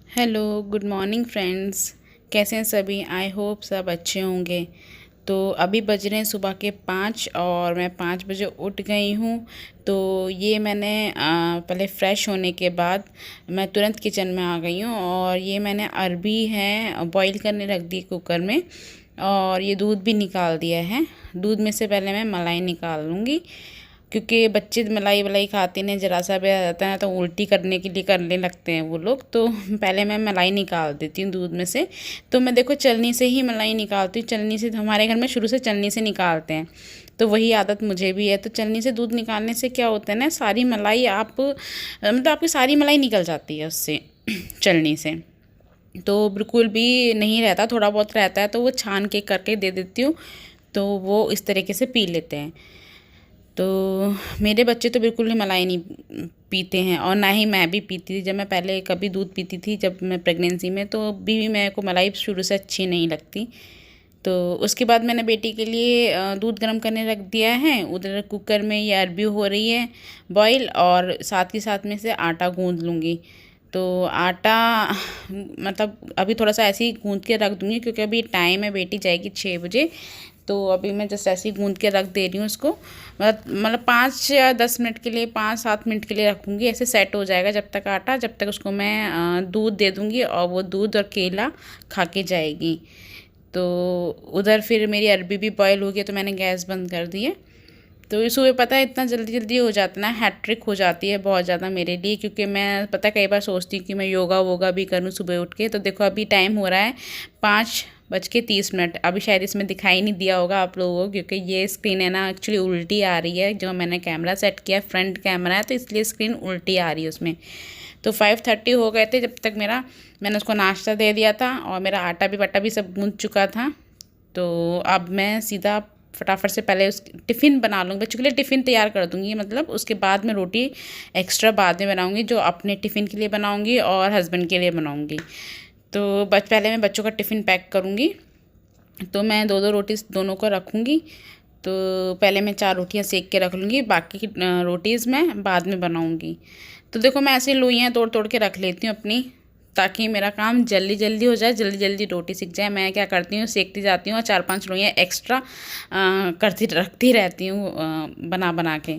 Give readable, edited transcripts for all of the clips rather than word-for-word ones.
Hello, good morning friends. कैसे हैं सभी? आई होप सब अच्छे होंगे। तो अभी बज रहे हैं सुबह के 5 और मैं 5 बजे उठ गई हूँ। तो ये मैंने पहले फ़्रेश होने के बाद मैं तुरंत किचन में आ गई हूँ और ये मैंने अरबी है बॉईल करने रख दी कुकर में। और ये दूध भी निकाल दिया है। दूध में से पहले मैं मलाई निकाल लूँगी, क्योंकि बच्चे मलाई वलाई खाते नहीं, ज़रा सा भी आ जाता है तो उल्टी करने के लिए करने लगते हैं वो लोग। तो पहले मैं मलाई निकाल देती हूँ दूध में से। तो मैं देखो चलनी से ही मलाई निकालती हूँ। चलनी से, तो हमारे घर में शुरू से चलनी से निकालते हैं, तो वही आदत मुझे भी है। तो चलनी से दूध निकालने से क्या होता है ना, सारी मलाई मतलब आपकी सारी मलाई निकल जाती है उससे चलनी से। तो बिल्कुल भी नहीं रहता, थोड़ा बहुत रहता है तो वो छान के करके दे देती हूँ, तो वो इस तरीके से पी लेते हैं। तो मेरे बच्चे तो बिल्कुल ही मलाई नहीं पीते हैं, और ना ही मैं भी पीती थी। जब मैं पहले कभी दूध पीती थी, जब मैं प्रेगनेंसी में, तो भी मेरे को मलाई शुरू से अच्छी नहीं लगती। तो उसके बाद मैंने बेटी के लिए दूध गर्म करने रख दिया है। उधर कुकर में ये अरबी हो रही है बॉईल, और साथ ही साथ में से आटा गूँध लूँगी। तो आटा मतलब अभी थोड़ा सा ऐसे ही गूँध के रख दूँगी, क्योंकि अभी टाइम है, बेटी जाएगी 6 बजे। तो अभी मैं जस्ट ऐसे ही गूँध के रख दे रही हूँ उसको। मतलब 5 या 10 मिनट के लिए, 5-7 मिनट के लिए रखूँगी, ऐसे सेट हो जाएगा जब तक आटा, जब तक उसको मैं दूध दे दूँगी और वो दूध और केला खा के जाएगी। तो उधर फिर मेरी अरबी भी बॉयल हो गई, तो मैंने गैस बंद कर दी है। तो ये सुबह पता है इतना जल्दी जल्दी हो जाता है ना, हैट्रिक हो जाती है बहुत ज़्यादा मेरे लिए, क्योंकि मैं पता है कई बार सोचती हूँ कि मैं योगा वोगा भी करूँ सुबह उठ के। तो देखो अभी टाइम हो रहा है 5:30। अभी शायद इसमें दिखाई नहीं दिया होगा आप लोगों को, क्योंकि ये स्क्रीन है ना एक्चुअली उल्टी आ रही है। जो मैंने कैमरा सेट किया, फ्रंट कैमरा है, तो इसलिए स्क्रीन उल्टी आ रही है उसमें। तो 5:30 हो गए थे जब तक मैंने उसको नाश्ता दे दिया था, और मेरा आटा भी बटा भी सब गूँध चुका था। तो अब मैं सीधा फटाफट से पहले उस टिफ़िन बना लूँगी, बच्चों के लिए टिफ़िन तैयार कर दूँगी। मतलब उसके बाद मैं रोटी एक्स्ट्रा बाद में बनाऊँगी, जो अपने टिफ़िन के लिए बनाऊँगी और हस्बैंड के लिए बनाऊँगी। तो पहले मैं बच्चों का टिफ़िन पैक करूँगी। तो मैं दो दो रोटी दोनों को रखूँगी। तो पहले मैं 4 रोटियाँ सेक के रख लूँगी, बाकी की रोटीज़ मैं बाद में बनाऊँगी। तो देखो मैं ऐसे लोइयाँ तोड़ तोड़ के रख लेती हूँ अपनी, ताकि मेरा काम जल्दी जल्दी हो जाए, जल्दी जल्दी रोटी सीख जाए। मैं क्या करती हूँ, सेकती जाती हूँ और 4-5 लोइयाँ एक्स्ट्रा करती रखती रहती हूँ बना बना के।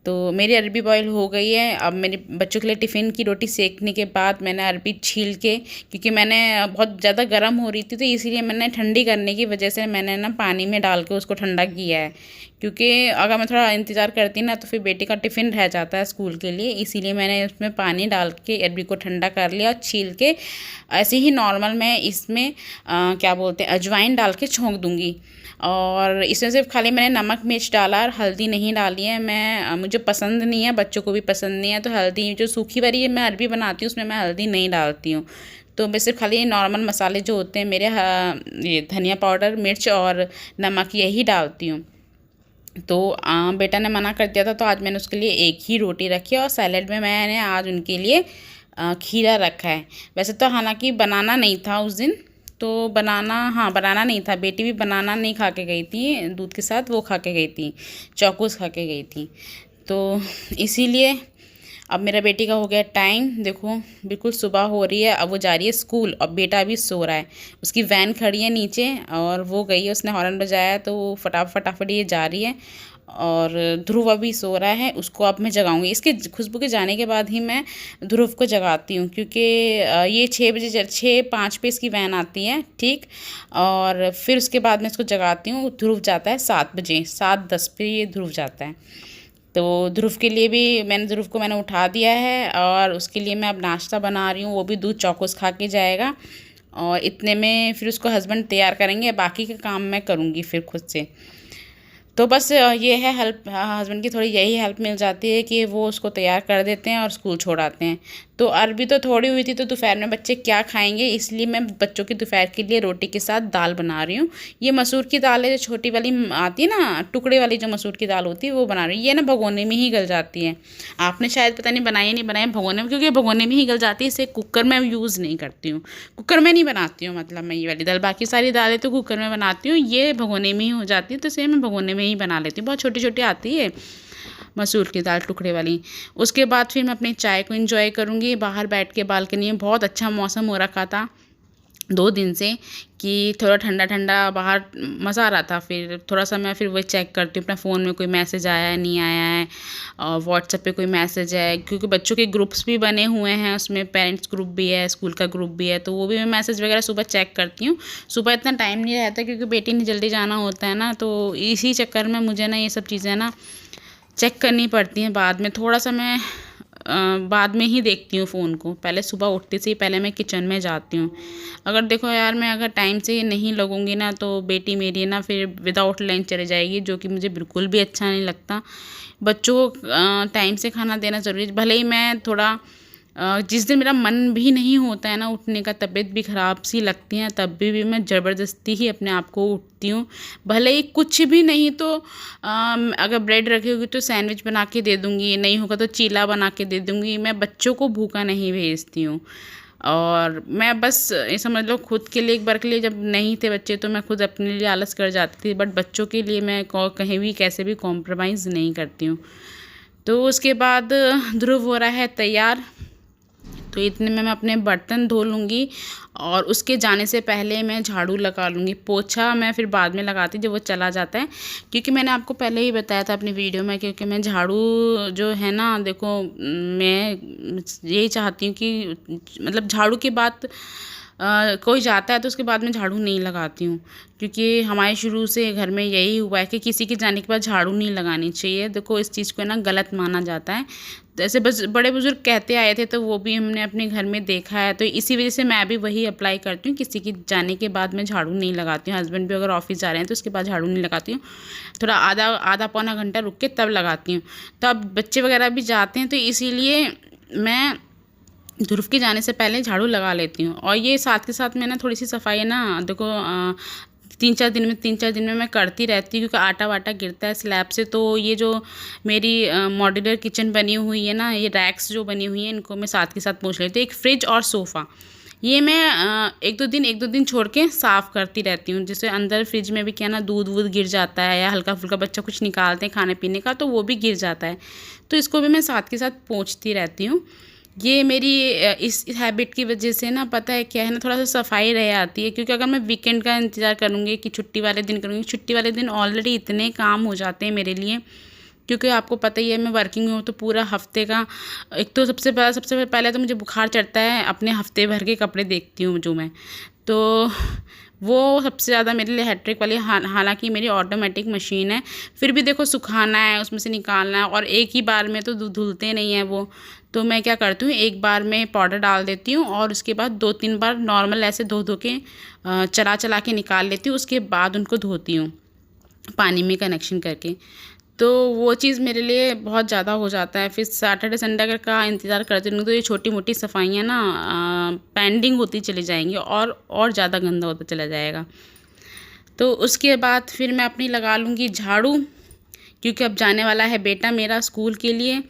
तो मेरी अरबी बॉईल हो गई है। अब मेरे बच्चों के लिए टिफ़िन की रोटी सेकने के बाद मैंने अरबी छील के, क्योंकि मैंने बहुत ज़्यादा गर्म हो रही थी, तो इसीलिए मैंने ठंडी करने की वजह से मैंने ना पानी में डाल के उसको ठंडा किया है। क्योंकि अगर मैं थोड़ा इंतज़ार करती ना, तो फिर बेटी का टिफ़िन रह जाता है स्कूल के लिए, इसीलिए मैंने उसमें पानी डाल के अरबी को ठंडा कर लिया और छील के ऐसे ही नॉर्मल मैं इसमें क्या बोलते हैं, अजवाइन डाल के छोंक दूँगी। और इसमें सिर्फ खाली मैंने नमक मिर्च डाला और हल्दी नहीं डाली है। मैं मुझे पसंद नहीं है, बच्चों को भी पसंद नहीं है, तो हल्दी जो सूखी वाली मैं अरबी बनाती हूँ उसमें मैं हल्दी नहीं डालती हूँ। तो मैं सिर्फ खाली नॉर्मल मसाले जो होते हैं मेरे, ये धनिया पाउडर, मिर्च और नमक, यही डालती हूँ। तो बेटा ने मना कर दिया था, तो आज मैंने उसके लिए एक ही रोटी रखी है, और सैलेड में मैंने आज उनके लिए खीरा रखा है। वैसे तो हालांकि बनाना नहीं था उस दिन, तो बनाना, हाँ बनाना नहीं था। बेटी भी बनाना नहीं खा के गई थी दूध के साथ, वो खा के गई थी, चौकोस खा के गई थी। तो इसीलिए अब मेरा बेटी का हो गया टाइम, देखो बिल्कुल सुबह हो रही है। अब वो जा रही है स्कूल और बेटा अभी सो रहा है। उसकी वैन खड़ी है नीचे और वो गई है, उसने हॉर्न बजाया है, तो वो फटाफट ये जा रही है। और ध्रुव अभी सो रहा है, उसको अब मैं जगाऊंगी। इसके खुशबू के जाने के बाद ही मैं ध्रुव को जगाती हूँ, क्योंकि ये 6 बजे 6:05 पे इसकी वैन आती है, ठीक। और फिर उसके बाद मैं इसको जगाती हूँ। ध्रुव जाता है 7 बजे, 7:10 पे ये ध्रुव जाता है। तो ध्रुव के लिए भी मैंने उठा दिया है, और उसके लिए मैं अब नाश्ता बना रही हूँ। वो भी दूध चौकोस खा के जाएगा, और इतने में फिर उसको हस्बैंड तैयार करेंगे। बाकी के काम मैं करूँगी फिर खुद से। तो बस ये है हेल्प, हस्बैंड की थोड़ी यही हेल्प मिल जाती है कि वो उसको तैयार कर देते हैं और स्कूल छोड़ आते हैं। तो अरबी तो थोड़ी हुई थी, तो दोपहर में बच्चे क्या खाएंगे, इसलिए मैं बच्चों की दोपहर के लिए रोटी के साथ दाल बना रही हूँ। ये मसूर की दाल है, जो छोटी वाली आती है ना, टुकड़े वाली जो मसूर की दाल होती है, वो बना रही हूँ। ये ना भगोने में ही गल जाती है। आपने शायद पता नहीं बनाई नहीं बनाई भगोने में, क्योंकि भगोने में ही गल जाती है। इसे कुकर में यूज़ नहीं करती हूँ, कुकर में नहीं बनाती हूँ। मतलब मैं ये वाली दाल, बाकी सारी दालें तो कुकर में बनाती हूँ, ये भगोने में ही हो जाती है, तो इसे मैं भगोने में ही बना लेती हूँ। बहुत छोटी छोटी आती है, मसूर की दाल टुकड़े वाली। उसके बाद फिर मैं अपनी चाय को एंजॉय करूँगी बाहर बैठ के बालकनी में। बहुत अच्छा मौसम हो रखा था 2 दिन से कि थोड़ा ठंडा ठंडा बाहर मज़ा आ रहा था। फिर थोड़ा सा मैं फिर वही चेक करती हूँ अपना फ़ोन में कोई मैसेज आया है नहीं आया है, और व्हाट्सएप पे कोई मैसेज है, क्योंकि बच्चों के ग्रुप्स भी बने हुए हैं, उसमें पेरेंट्स ग्रुप भी है, स्कूल का ग्रुप भी है, तो वो भी मैं मैसेज वगैरह सुबह चेक करती हूँ। सुबह इतना टाइम नहीं रहता क्योंकि बेटी ने जल्दी जाना होता है ना, तो इसी चक्कर में मुझे ना ये सब चीज़ें ना चेक करनी पड़ती हैं बाद में। थोड़ा सा मैं बाद में ही देखती हूँ फ़ोन को। पहले सुबह उठते से ही पहले मैं किचन में जाती हूँ। अगर देखो यार, मैं अगर टाइम से नहीं लगूँगी ना तो बेटी मेरी ना फिर विदाउट लंच चले जाएगी, जो कि मुझे बिल्कुल भी अच्छा नहीं लगता। बच्चों को टाइम से खाना देना ज़रूरी है। भले ही मैं थोड़ा जिस दिन मेरा मन भी नहीं होता है ना उठने का, तबीयत भी ख़राब सी लगती है, तब भी मैं ज़बरदस्ती ही अपने आप को उठती हूँ। भले ही कुछ भी नहीं तो अगर ब्रेड रखी होगी तो सैंडविच बना के दे दूँगी, नहीं होगा तो चीला बना के दे दूँगी। मैं बच्चों को भूखा नहीं भेजती हूँ। और मैं बस ये समझ लो खुद के लिए, एक बार के लिए जब नहीं थे बच्चे तो मैं खुद अपने लिए आलस कर जाती थी, बट बच्चों के लिए मैं कहीं भी कैसे भी कॉम्प्रोमाइज़ नहीं करती हूँ। तो उसके बाद ध्रुव हो रहा है तैयार, तो इतने में मैं अपने बर्तन धो लूँगी और उसके जाने से पहले मैं झाड़ू लगा लूँगी। पोछा मैं फिर बाद में लगाती जब वो चला जाता है, क्योंकि मैंने आपको पहले ही बताया था अपनी वीडियो में, क्योंकि मैं झाड़ू जो है ना, देखो मैं यही चाहती हूँ कि मतलब झाड़ू के बाद कोई जाता है तो उसके बाद में झाड़ू नहीं लगाती हूँ, क्योंकि हमारे शुरू से घर में यही हुआ है कि किसी के जाने के बाद झाड़ू नहीं लगानी चाहिए। देखो इस चीज़ को ना गलत माना जाता है। जैसे बस बड़े बुजुर्ग कहते आए थे तो वो भी हमने अपने घर में देखा है, तो इसी वजह से मैं भी वही अप्लाई करती हूँ। किसी की जाने के बाद मैं झाड़ू नहीं लगाती हूँ। हस्बैंड भी अगर ऑफिस जा रहे हैं तो उसके बाद झाड़ू नहीं लगाती हूँ, थोड़ा आधा पौना घंटा रुक के तब लगाती हूँ। तो अब बच्चे वगैरह भी जाते हैं तो इसीलिए मैं ध्रुव के जाने से पहले झाड़ू लगा लेती हूँ। और ये साथ के साथ मैं ना थोड़ी सी सफाई ना देखो 3-4 दिन में मैं करती रहती हूँ, क्योंकि आटा वाटा गिरता है स्लैब से। तो ये जो मेरी मॉड्यूलर किचन बनी हुई है ना, ये रैक्स जो बनी हुई हैं, इनको मैं साथ के साथ पोंछ लेती हूँ। एक फ्रिज और सोफ़ा, ये मैं एक दो दिन छोड़ के साफ़ करती रहती हूँ। जैसे अंदर फ्रिज में भी क्या ना दूध वूध गिर जाता है, या हल्का फुल्का बच्चा कुछ निकालते हैं खाने पीने का तो वो भी गिर जाता है, तो इसको भी मैं साथ के साथ पोंछती रहती हूँ। ये मेरी इस हैबिट की वजह से ना, पता है क्या है ना, थोड़ा सा सफाई रह आती है। क्योंकि अगर मैं वीकेंड का इंतज़ार करूँगी कि छुट्टी वाले दिन करूँगी, छुट्टी वाले दिन ऑलरेडी इतने काम हो जाते हैं मेरे लिए, क्योंकि आपको पता ही है मैं वर्किंग हूँ, तो पूरा हफ्ते का एक तो सबसे पहले तो मुझे बुखार चढ़ता है, अपने हफ्ते भर के कपड़े देखती हूँ जो मैं, तो वो सबसे ज़्यादा मेरे लिए हैट्रिक वाली। हालांकि मेरी ऑटोमेटिक मशीन है, फिर भी देखो सुखाना है, उसमें से निकालना है, और एक ही बार में तो धुलते नहीं हैं वो। तो मैं क्या करती हूँ, एक बार में पाउडर डाल देती हूँ और उसके बाद 2-3 बार नॉर्मल ऐसे धो के चला के निकाल लेती हूँ। उसके बाद उनको धोती हूँ पानी में कनेक्शन करके। तो वो चीज़ मेरे लिए बहुत ज़्यादा हो जाता है। फिर सैटरडे संडे अगर का इंतज़ार करती रहूँगी तो ये छोटी मोटी सफाइयाँ ना पेंडिंग होती चली जाएंगी और ज़्यादा गंदा होता चला जाएगा। तो उसके बाद फिर मैं अपनी लगा लूँगी झाड़ू, क्योंकि अब जाने वाला है बेटा मेरा स्कूल के लिए।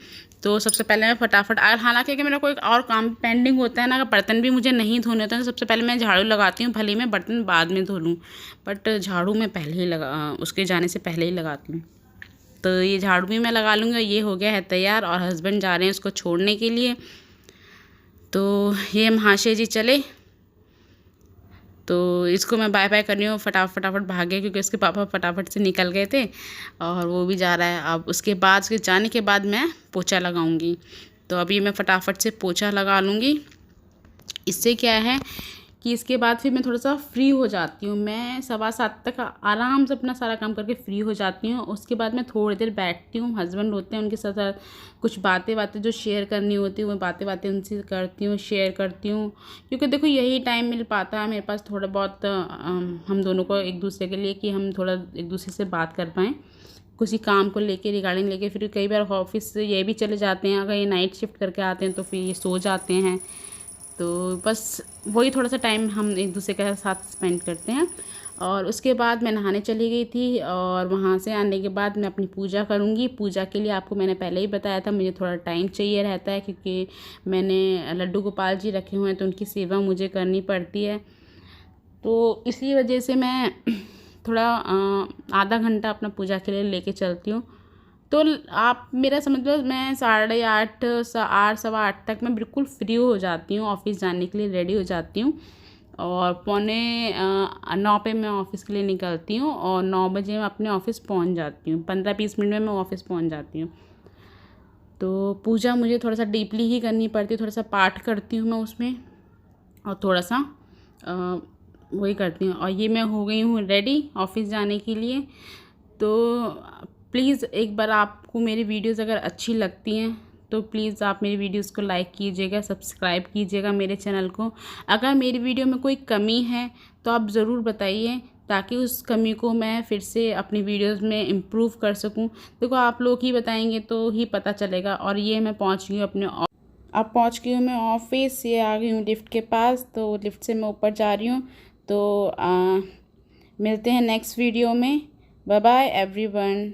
तो सबसे पहले मैं फटाफट, और हालांकि कि मेरा कोई और काम पेंडिंग होता है ना, अगर बर्तन भी मुझे नहीं धोने होते हैं तो सबसे पहले मैं झाड़ू लगाती हूँ, भले ही मैं बर्तन बाद में धो लूँ, बट झाड़ू मैं पहले ही उसके जाने से पहले ही लगाती हूँ। तो ये झाड़ू भी मैं लगा लूँगी। ये हो गया है तैयार और हस्बैंड जा रहे हैं उसको छोड़ने के लिए। तो ये महाशय जी चले, तो इसको मैं बाय बाय कर रही हूँ। फटाफट भाग गया क्योंकि उसके पापा फटाफट से निकल गए थे और वो भी जा रहा है। अब उसके बाद, उसके जाने के बाद मैं पोछा लगाऊंगी। तो अभी मैं फटाफट से पोछा लगा लूँगी। इससे क्या है कि इसके बाद फिर मैं थोड़ा सा फ्री हो जाती हूँ। मैं 7:15 तक आराम से अपना सारा काम करके फ्री हो जाती हूँ। उसके बाद मैं थोड़ी देर बैठती हूँ, हस्बैंड होते हैं उनके साथ कुछ बातें जो शेयर करनी होती है वो बातें उनसे करती हूँ, शेयर करती हूँ। क्योंकि देखो यही टाइम मिल पाता है मेरे पास थोड़ा बहुत हम दोनों को एक दूसरे के लिए, कि हम थोड़ा एक दूसरे से बात कर पाएँ किसी काम को लेके, रिगार्डिंग लेके। फिर कई बार ऑफिस से ये भी चले जाते हैं, अगर ये नाइट शिफ्ट करके आते हैं तो फिर ये सो जाते हैं। तो बस वही थोड़ा सा टाइम हम एक दूसरे के साथ स्पेंड करते हैं। और उसके बाद मैं नहाने चली गई थी, और वहाँ से आने के बाद मैं अपनी पूजा करूँगी। पूजा के लिए आपको मैंने पहले ही बताया था मुझे थोड़ा टाइम चाहिए रहता है, क्योंकि मैंने लड्डू गोपाल जी रखे हुए हैं तो उनकी सेवा मुझे करनी पड़ती है। तो इसी वजह से मैं थोड़ा आधा घंटा अपना पूजा के लिए लेके चलती हूँ। तो आप मेरा समझ लो, मैं 8:30 8 सवा 8 तक मैं बिल्कुल फ्री हो जाती हूँ, ऑफ़िस जाने के लिए रेडी हो जाती हूँ। और 8:45 पे मैं ऑफ़िस के लिए निकलती हूँ और 9 बजे मैं अपने ऑफ़िस पहुँच जाती हूँ। 15-20 मिनट में मैं ऑफ़िस पहुँच जाती हूँ। तो पूजा मुझे थोड़ा सा डीपली ही करनी पड़ती है, थोड़ा सा पाठ करती हूँ मैं उसमें, और थोड़ा सा वही करती हूँ। और ये मैं हो गई हूँ रेडी ऑफ़िस जाने के लिए। तो प्लीज़ एक बार, आपको मेरी वीडियोज़ अगर अच्छी लगती हैं तो प्लीज़ आप मेरी वीडियोज़ को लाइक कीजिएगा, सब्सक्राइब कीजिएगा मेरे चैनल को। अगर मेरी वीडियो में कोई कमी है तो आप ज़रूर बताइए, ताकि उस कमी को मैं फिर से अपनी वीडियोज़ में इम्प्रूव कर सकूं। देखो, आप लोग ही बताएंगे तो ही पता चलेगा। और ये मैं पहुंच गई हूँ अब पहुंच गई हूँ मैं ऑफिस। ये आ गई हूँ लिफ्ट के पास, तो लिफ्ट से मैं ऊपर जा रही हूँ। तो मिलते हैं नेक्स्ट वीडियो में। Bye bye everyone.